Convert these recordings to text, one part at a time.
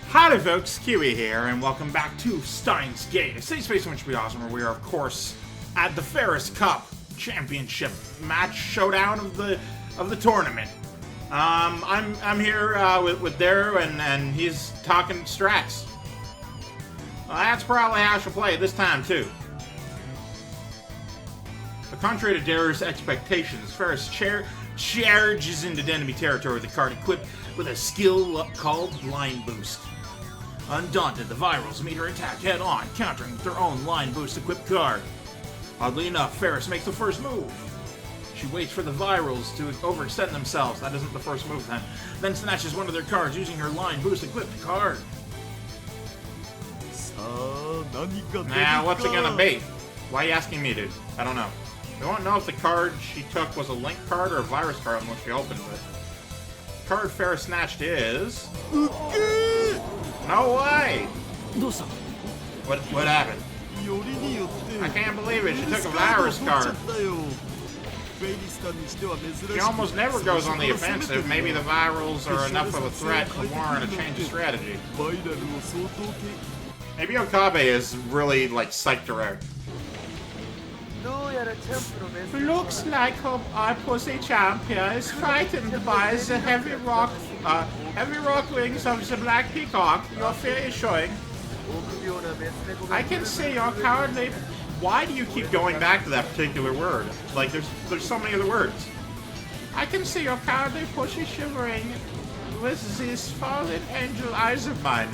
Howdy folks, Keywii here, and welcome back to Steins Gate, a safe space in which we awesome, where we are, of course, at the Ferris Cup Championship match showdown of the tournament. I'm here with Daru, and he's talking strats. Well, that's probably how I should play it this time too. But contrary to Daru's expectations, Ferris charges into enemy territory with a card equipped with a skill called Line Boost. Undaunted, the Virals meet her attack head-on, countering with their own Line Boost equipped card. Oddly enough, Ferris makes the first move. She waits for the Virals to overextend themselves. That isn't the first move then snatches one of their cards using her Line Boost equipped card. Now, what's it gonna be? Why are you asking me, dude? I don't know. We won't know if the card she took was a Link card or a Virus card unless she opens it. The card Ferris snatched is... No way! What happened? I can't believe it, she took a Virus card. She almost never goes on the offensive. Maybe the Virals are enough of a threat to warrant a change of strategy. Maybe Okabe is really, like, psyched her out. Looks like our pussy champion is frightened by the heavy rock wings of the Black Peacock. Your fear is showing. I can see you're cowardly. Why do you keep going back to that particular word? Like, there's so many other words. I can see your cowardly pussy shivering with these fallen angel eyes of mine.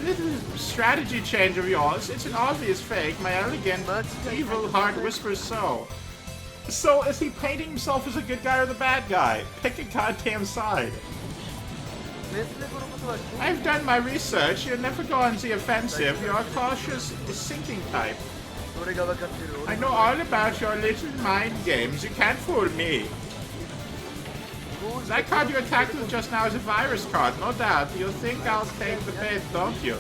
Little strategy change of yours. It's an obvious fake. My elegant, evil heart whispers so. So, is he painting himself as a good guy or the bad guy? Pick a goddamn side. I've done my research. You never go on the offensive. You're a cautious, sinking type. I know all about your little mind games. You can't fool me. That card you attacked with just now is a Virus card, no doubt. You think I'll take the bait, don't you?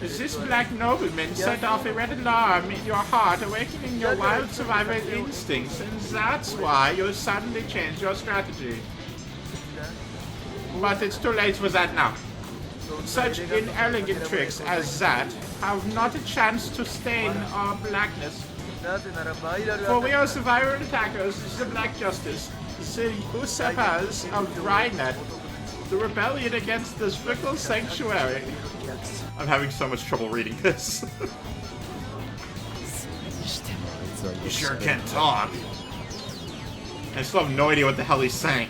This black nobleman set off a red alarm in your heart, awakening your wild survival instincts, and that's why you suddenly changed your strategy. But it's too late for that now. Such inelegant tricks as that have not a chance to stain our blackness. For we are survivor attackers, the Black Justice, the usurpers of Drynet, the rebellion against the fickle sanctuary. I'm having so much trouble reading this. You sure can talk. I still have no idea what the hell he's saying.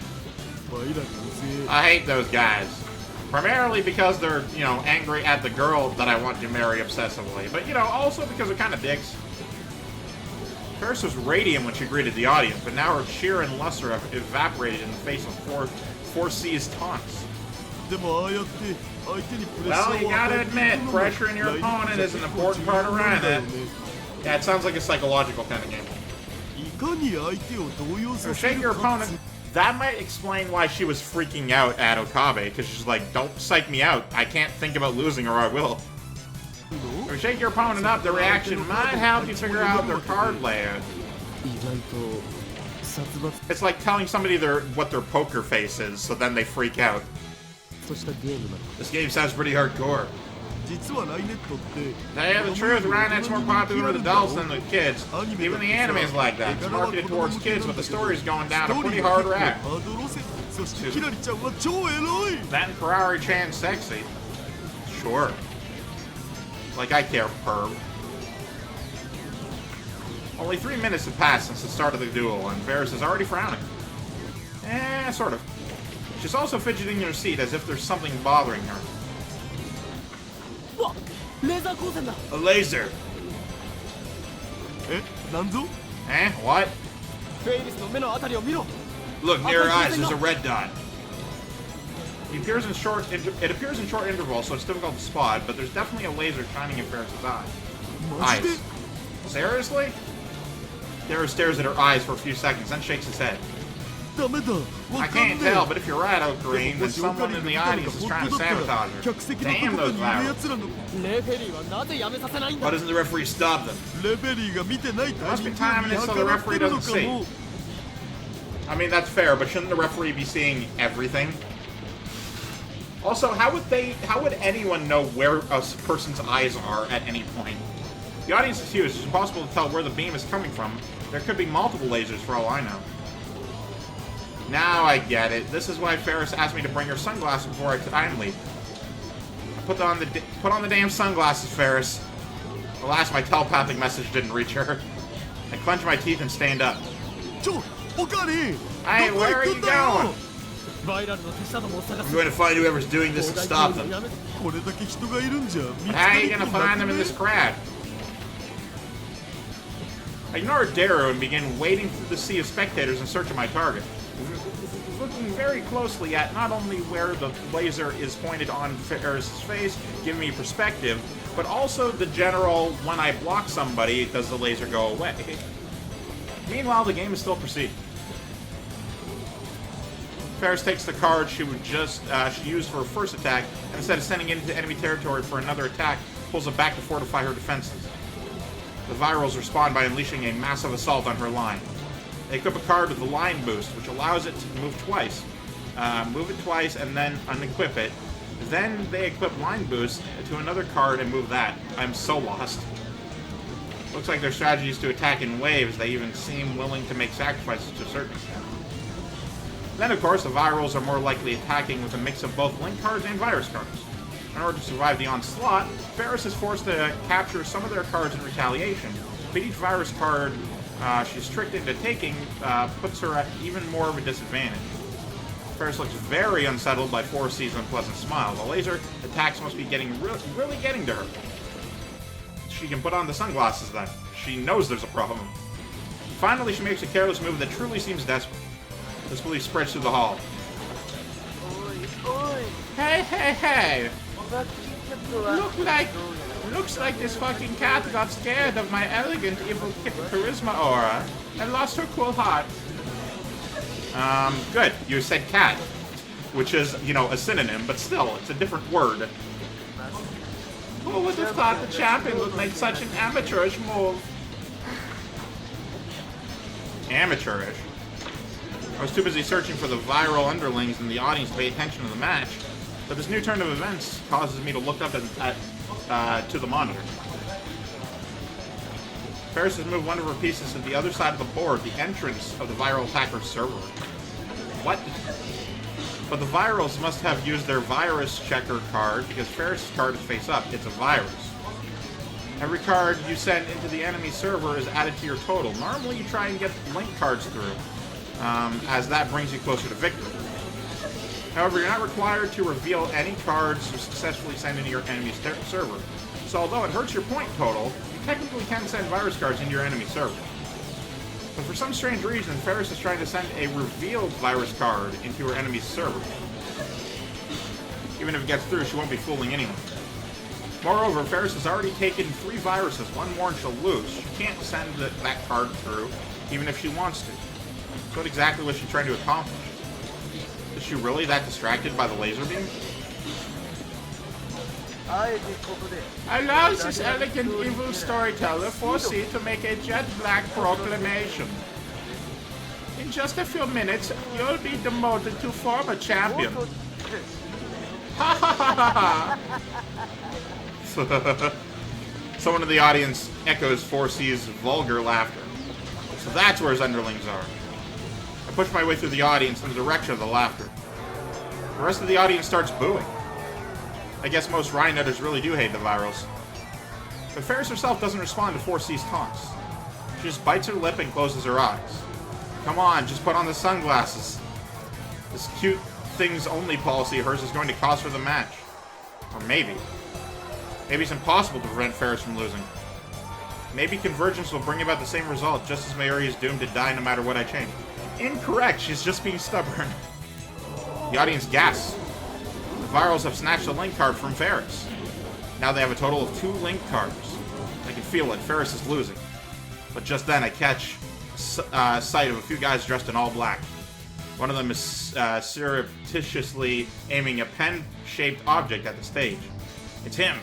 I hate those guys. Primarily because they're, you know, angry at the girl that I want to marry obsessively. But, you know, also because they're kind of dicks. Ferris was radiant when she greeted the audience, but now her cheer and luster have evaporated in the face of four C's taunts. Well, you gotta admit, pressuring your opponent is an important part of Reddit. Yeah, it sounds like a psychological kind of game. So shake your opponent. That might explain why she was freaking out at Okabe, because she's like, don't psych me out. I can't think about losing or I will. If you shake your opponent up, the reaction might help you figure out their card layout. It's like telling somebody what their poker face is, so then they freak out. This game sounds pretty hardcore. To tell you the truth, Ryanet's more popular with adults than with kids. Even the anime is like that. It's marketed towards kids, but the story's going down a pretty hard rack. That and Ferrari-chan sexy. Sure. Like I care, perv. Only 3 minutes have passed since the start of the duel, and Ferris is already frowning. Sort of. She's also fidgeting in her seat as if there's something bothering her. A laser. What? Look, near her eyes, there's a red dot. It appears in short intervals, so it's difficult to spot, but there's definitely a laser shining in Ferris' eyes. Seriously? Ferris stares at her eyes for a few seconds, then shakes his head. I can't tell, but if you're right, Ocarine, then someone in the audience is trying to sabotage her. Damn those Virals. Why doesn't the referee stop them? There must be time in it so the referee doesn't see. I mean, that's fair, but shouldn't the referee be seeing everything? Also, how would anyone know where a person's eyes are at any point? The audience is huge. It's impossible to tell where the beam is coming from. There could be multiple lasers for all I know. Now I get it. This is why Ferris asked me to bring her sunglasses before I leave. Put on the damn sunglasses, Ferris. Alas, my telepathic message didn't reach her. I clenched my teeth and stand up. Okabe! Hey, where are you going? I'm going to find whoever's doing this and stop them. How are you going to find them in this crowd? I ignored Darrow and began wading through the sea of spectators in search of my target. Looking very closely at not only where the laser is pointed on Ferris's face, giving me perspective, but also the general, when I block somebody, does the laser go away? Meanwhile, the game is still proceeding. Ferris takes the card she used for her first attack, and instead of sending it into enemy territory for another attack, pulls it back to fortify her defenses. The Virals respond by unleashing a massive assault on her line. They equip a card with the line boost, which allows it to move twice. Move it twice and then unequip it. Then they equip line boost to another card and move that. I'm so lost. Looks like their strategy is to attack in waves. They even seem willing to make sacrifices to a certain extent. Then, of course, the Virals are more likely attacking with a mix of both link cards and virus cards. In order to survive the onslaught, Ferris is forced to capture some of their cards in retaliation, but each virus card she's tricked into taking puts her at even more of a disadvantage. Ferris looks very unsettled by 4C's unpleasant smile. The laser attacks must be really getting to her. She can put on the sunglasses then. She knows there's a problem. Finally, she makes a careless move that truly seems desperate. This belief spreads through the hall. Hey, hey, hey! Looks like this fucking cat got scared of my elegant, evil charisma aura and lost her cool heart. Good. You said cat, which is, you know, a synonym, but still, it's a different word. Who would have thought the champion would make such an amateurish move? Amateurish? I was too busy searching for the viral underlings in the audience to pay attention to the match, but this new turn of events causes me to look up to the monitor. Ferris has moved one of her pieces to the other side of the board, the entrance of the viral attacker's server. What? But the virals must have used their virus checker card because Ferris' card is face up. It's a virus. Every card you send into the enemy server is added to your total. Normally you try and get link cards through, as that brings you closer to victory. However, you're not required to reveal any cards you successfully send into your enemy's server. So although it hurts your point total, you technically can send virus cards into your enemy server. But for some strange reason, Ferris is trying to send a revealed virus card into her enemy's server. Even if it gets through, she won't be fooling anyone. Moreover, Ferris has already taken 3 viruses, one more and she'll lose. She can't send that card through, even if she wants to. So what exactly was she trying to accomplish? Is she really that distracted by the laser beam? Allows this elegant evil storyteller 4C to make a jet black proclamation. In just a few minutes, you'll be demoted to former champion. Ha ha ha ha ha! Someone in the audience echoes 4C's vulgar laughter. So that's where his underlings are. I push my way through the audience in the direction of the laughter. The rest of the audience starts booing. I guess most Rhinenutters really do hate the virals. But Ferris herself doesn't respond to 4C's taunts. She just bites her lip and closes her eyes. Come on, just put on the sunglasses. This cute things-only policy of hers is going to cost her the match. Or maybe. Maybe it's impossible to prevent Ferris from losing. Maybe convergence will bring about the same result, just as Mayuri is doomed to die no matter what I change. Incorrect, she's just being stubborn. The audience gasps. The virals have snatched a link card from Ferris. Now they have a total of 2 link cards. I can feel it, Ferris is losing. But just then I catch sight of a few guys dressed in all black. One of them is surreptitiously aiming a pen-shaped object at the stage. It's him.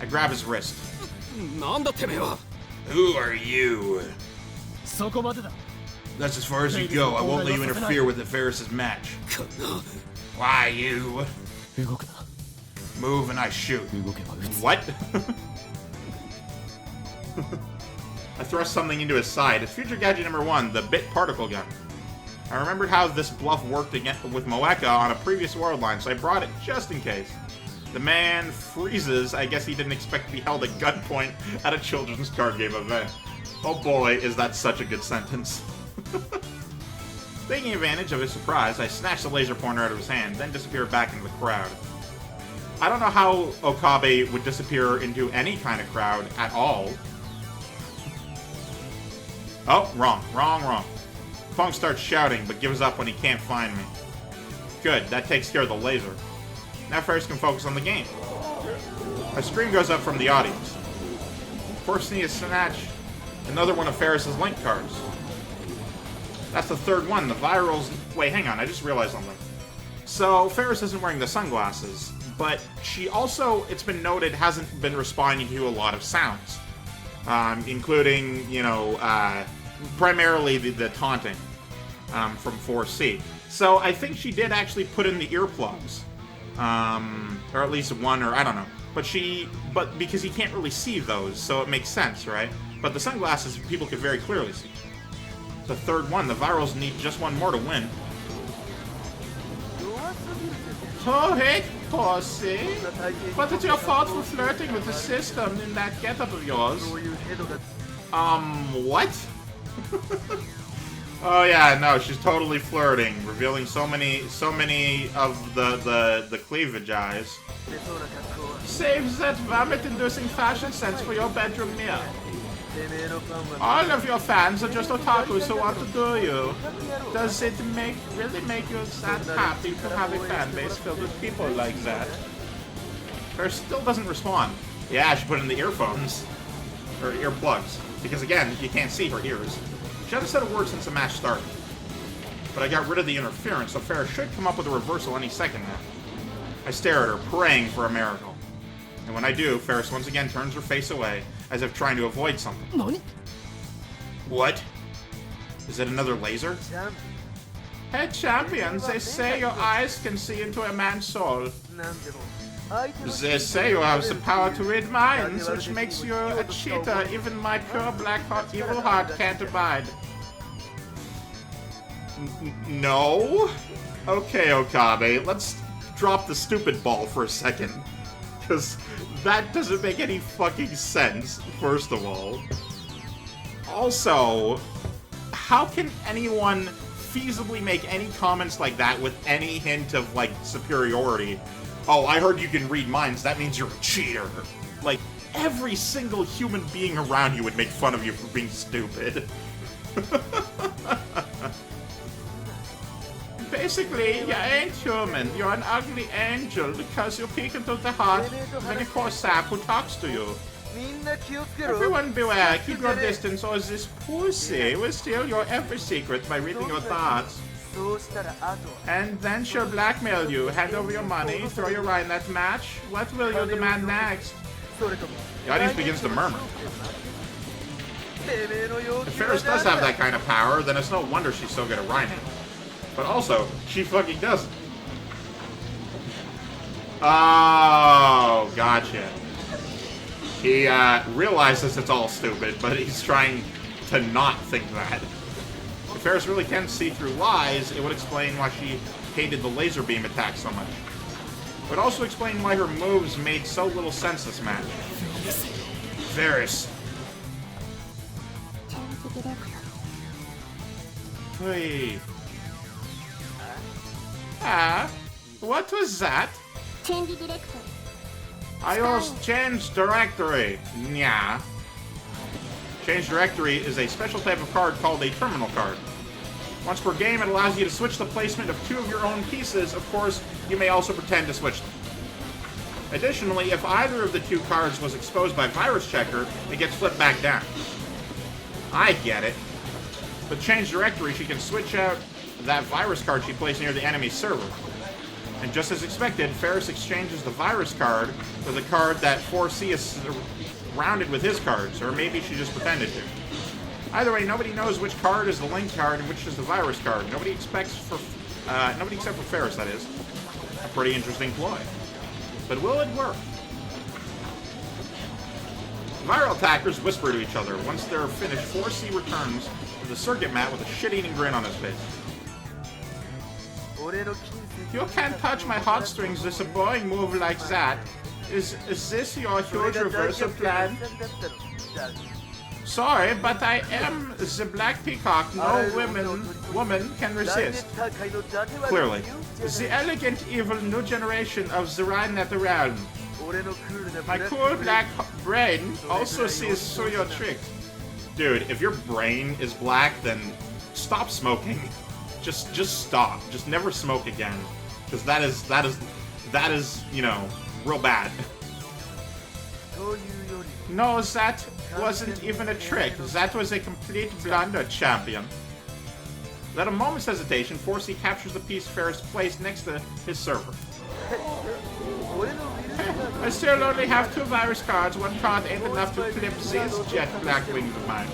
I grab his wrist. Who are you? That's as far as you go. I won't let you interfere with the Ferris's match. Why, you? Move and I shoot. What? I thrust something into his side. It's future gadget number 1, the bit particle gun. I remembered how this bluff worked with Moeka on a previous world line, so I brought it just in case. The man freezes. I guess he didn't expect to be held at gunpoint at a children's card game event. Oh boy, is that such a good sentence. Taking advantage of his surprise, I snatched the laser pointer out of his hand, then disappeared back into the crowd. I don't know how Okabe would disappear into any kind of crowd at all. Oh, wrong. Funk starts shouting, but gives up when he can't find me. Good, that takes care of the laser. Now Ferris can focus on the game. A scream goes up from the audience. Forcing me to snatch another one of Ferris's link cards. That's the third one, the virals... Wait, hang on, I just realized something. So, Ferris isn't wearing the sunglasses, but she also, it's been noted, hasn't been responding to a lot of sounds. Including, you know, primarily the taunting from 4C. So I think she did actually put in the earplugs. Or at least one, or I don't know. But because he can't really see those, so it makes sense, right? But the sunglasses, people could very clearly see. The third one, the virals need just one more to win. Oh, hey, Pussy. But it's your fault for flirting with the system in that getup of yours. What? Oh yeah, no, she's totally flirting, revealing so many of the cleavage eyes. Saves that vomit-inducing fashion sense for your bedroom mirror. All of your fans are just otakus who want to do you. Does it really make you that happy to have a fan base filled with people like that? Her still doesn't respond. Yeah, she put in the earphones. Or earplugs. Because again, you can't see her ears. She hasn't said a word since the match started. But I got rid of the interference, so Ferris should come up with a reversal any second now. I stare at her, praying for a miracle. And when I do, Ferris once again turns her face away, as if trying to avoid something. Nani? What? Is it another laser? Hey champions, they say your eyes can see into a man's soul. They say you have the power to read minds, which makes you a cheater even my pure black hot evil heart can't abide. No? Okay, Okabe, let's drop the stupid ball for a second. Because that doesn't make any fucking sense, first of all. Also, how can anyone feasibly make any comments like that with any hint of, like, superiority? Oh, I heard you can read minds, that means you're a cheater. Like, every single human being around you would make fun of you for being stupid. Basically, you ain't human. You're an ugly angel because you peek into the heart of any poor sap who talks to you. Everyone beware, keep your distance or this pussy will steal your every secret by reading your thoughts. And then she'll blackmail you, hand over your money, throw you right in that match. What will you demand next? The audience begins to murmur. If Ferris does have that kind of power, then it's no wonder she's so good at rhyming. But also, she fucking doesn't. Oh, gotcha. He realizes it's all stupid, but he's trying to not think that. If Ferris really can see through lies, it would explain why she hated the laser beam attack so much. It would also explain why her moves made so little sense this match. Ferris. Hey. What was that? I use change directory. Nya. Change directory is a special type of card called a terminal card. Once per game, it allows you to switch the placement of 2 of your own pieces. Of course, you may also pretend to switch them. Additionally, if either of the 2 cards was exposed by Virus Checker, it gets flipped back down. I get it. With change directory, she can switch out that virus card she placed near the enemy's server. And just as expected, Ferris exchanges the virus card with a card that 4C is surrounded with his cards, or maybe she just pretended to. Either way, nobody knows which card is the link card and which is the virus card. Nobody except for Ferris, that is. A pretty interesting ploy. But will it work? Viral attackers whisper to each other. Once they're finished, 4C returns to the circuit mat with a shit-eating grin on his face. You can't touch my heartstrings with a boring move like that. Is this your huge reversal plan? Sorry, but I am the Black Peacock no woman can resist. Clearly. The elegant evil new generation of the Resided realm. My cool black brain also sees through your tricks. Dude, if your brain is black, then stop smoking. Just stop. Just never smoke again. Because that is, you know, real bad. No, that wasn't even a trick. That was a complete blunder, champion. Without a moment's hesitation, 4C captures the piece Ferris placed next to his server. I still only have 2 virus cards. One card ain't enough to clip these jet black wings of mine.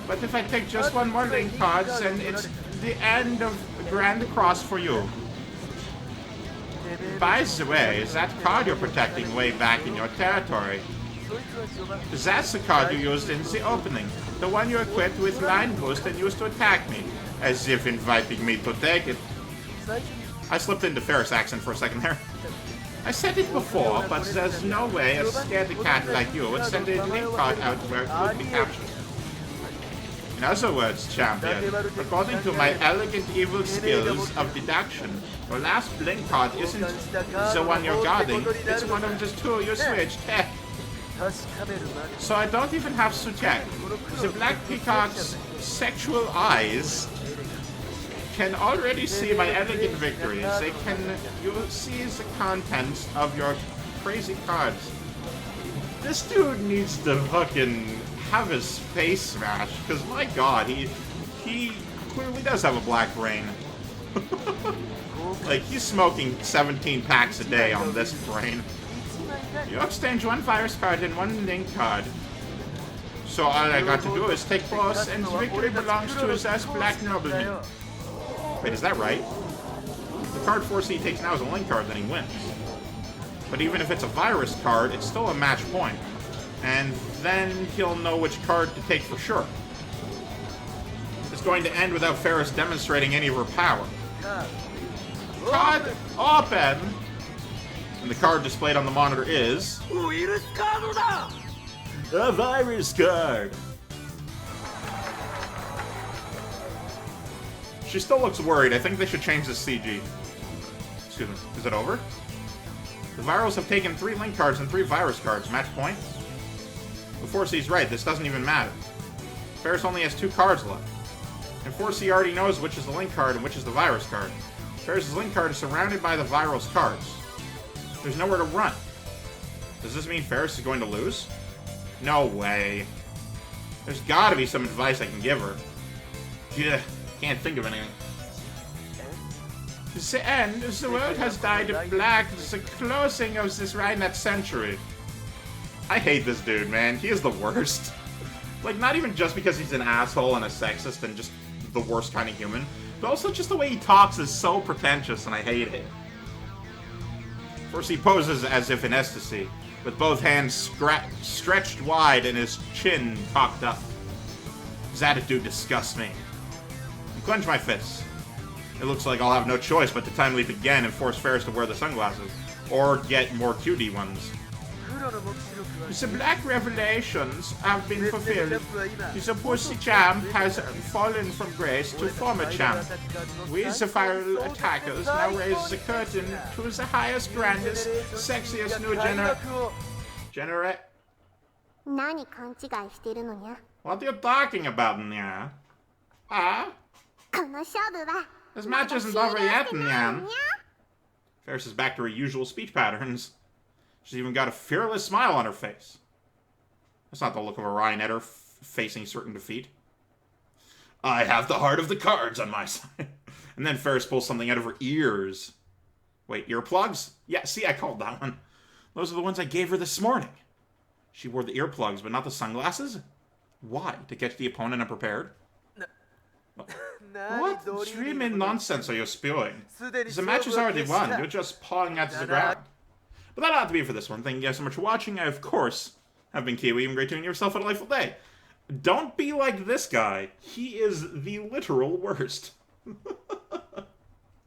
But if I take just one more link card, then it's the end of Grand Cross for you. By the way, is that card you're protecting way back in your territory? That's the card you used in the opening. The one you equipped with line boost and used to attack me. As if inviting me to take it. I slipped into Ferris accent for a second there. I said it before, but there's no way a scaredy cat like you would send a link card out where it would be captured. In other words, champion, according to my elegant evil skills of deduction, your last blink card isn't the one you're guarding, it's one of the 2 you switched. So I don't even have to check. The Black Peacock's sexual eyes can already see my elegant victories. You see the contents of your crazy cards. This dude needs to fucking have his face smashed, because my god, he clearly does have a black brain. Like, he's smoking 17 packs a day on this brain. You exchange 1 virus card and 1 link card. So all I got to do is take both, and the victory belongs to us black noblemen. Wait, is that right? The card 4C takes now is a link card, then he wins. But even if it's a virus card, it's still a match point. And then he'll know which card to take for sure. It's going to end without Ferris demonstrating any of her power. Card open! And the card displayed on the monitor is... a virus card! She still looks worried. I think they should change the CG. Excuse me. Is it over? The virals have taken 3 link cards and 3 virus cards. Match point? Before C's right, this doesn't even matter. Ferris only has 2 cards left. And 4C already knows which is the link card and which is the virus card. Ferris' link card is surrounded by the viral's cards. There's nowhere to run. Does this mean Ferris is going to lose? No way. There's gotta be some advice I can give her. Yeah, can't think of anything. The end. The world has died black. The closing of this Resided century. I hate this dude, man. He is the worst. Like, not even just because he's an asshole and a sexist and just the worst kind of human, but also just the way he talks is so pretentious and I hate it. First he poses as if in ecstasy, with both hands stretched wide and his chin cocked up. His attitude disgusts me. I clench my fists. It looks like I'll have no choice but to time leap again and force Ferris to wear the sunglasses, or get more QD ones. The black revelations have been fulfilled. The pussy champ has fallen from grace to former champ. We, the viral attackers, now raise the curtain to the highest, grandest, sexiest new What are you talking about, Nya? Huh? This match isn't over yet, Nyan. Ferris is back to her usual speech patterns. She's even got a fearless smile on her face. That's not the look of a Ryanetter facing certain defeat. I have the heart of the cards on my side. And then Ferris pulls something out of her ears. Wait, earplugs? Yeah, see, I called that one. Those are the ones I gave her this morning. She wore the earplugs, but not the sunglasses? Why? To get the opponent unprepared? What dreaming nonsense are you spewing? The match is already won. You're just pawing at the ground. But that ought to be for this one. Thank you guys so much for watching. I, of course, have been Keywii, and great doing yourself a delightful day. Don't be like this guy. He is the literal worst.